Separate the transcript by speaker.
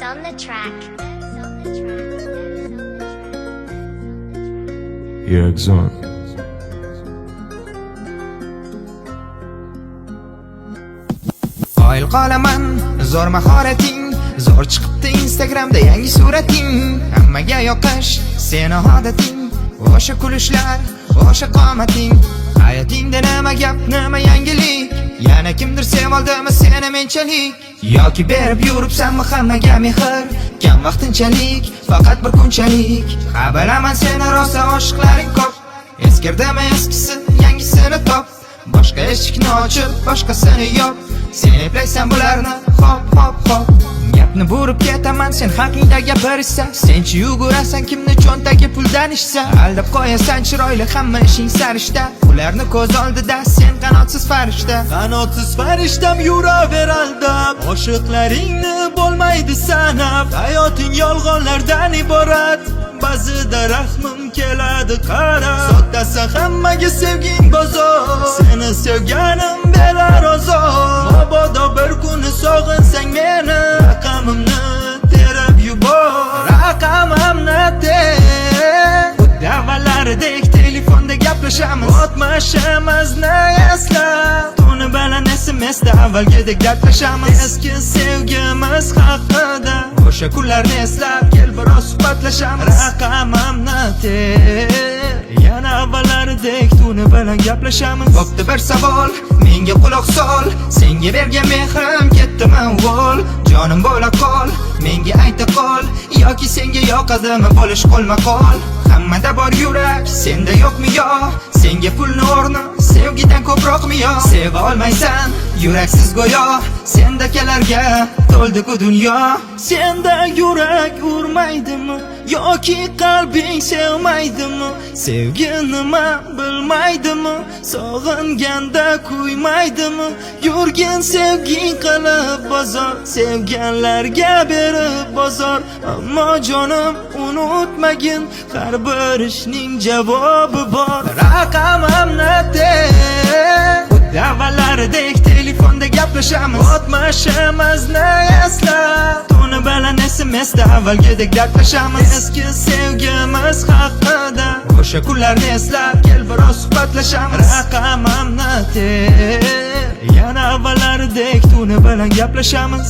Speaker 1: on the track.
Speaker 2: Yegzon.
Speaker 3: Qoyil qolaman, zo'r mahorating, zo'r chiqibdi Instagramda yangi surating. Hammaga yoqish seni odating, o'sha kulishlar, o'sha qomating. Hayotingda nima gap, nima yangilik? Yana kimdir sevaldimi seni menchalik? Yoki berib yuribsanmi hammaga mehr? Kam vaqtinchalik, faqat bir kunchalik. Ha bilaman seni rosa oshiqlaring ko'p. Eskirdimi eskisi, yangisini top. Boshqa eshikni ochib, boshqasini yop. Sen eplaysan bularni, hop hop hop. Gapni burib ketaman, sen haqingda gapirishsa. Senchi yugurasan kimni cho'ntagi puldan ishsa. Aldab qo'yasan chiroyli hamma ishing sarishta. Ularni ko'z oldida sen qanotsiz farishta.
Speaker 4: Qanotsiz farishtam yuraver aldab. Oshiqlaringni bo'lmaydi sanab. Hayoting yolg'onlardan iborat. Ba'zida rahmim keladi qarab. Sottasa hammaga sevging bozor. Seni sevganim berar ozor. Mabodo bir kuni sog'insang meni, raqamimni terib yubor. Raqamimni ter. Davalardek telefonda gaplashamiz. O'tmishimizni eslab. Tuni bilan SMS'da avvalgidek dardlashamiz. Eski sevgimiz haqida o'sha kunlarni eslab kel biroz suhbatlashamiz. Raqamimni ter. Yana avvallardek tuni bilan gaplashamiz.
Speaker 3: Bo'pti bir savol, menga quloq sol. Senga bergan mehrim ketdimi vol? Jonim bo'la qol, menga ayta qol. Yoki senga yoqadimi bo'lish qo'lma qol? Hammada bor yurak, senda yo'qmi yo? Senga pulni o'rni, sevgidan ko'proqmi yo? Seva olmaysan, yuraksiz go'yo. Sendakilarga to'ldi-ku dunyo.
Speaker 4: Senda yurak urmaydimi yoki qalbing sevmaydimi? Sevgi nima bilmaydimi? Sog'inganda kuymaydimi? Yurgin sevging qilib bozor, sevganlarga berib bozor. Ammo jonim unutmagin, har bir ishning javobi bor. Raqamimni ter. Davalardek telefonda gaplashamiz. O'tmishimizni eslab. Tuni bilan SMS'da avvalgidek dardlashamiz. Eski sevgimiz haqida o'sha kunlarni eslab kel biroz suhbatlashamiz. Raqamimni ter. Yana avvallardek tuni bilan gaplashamiz.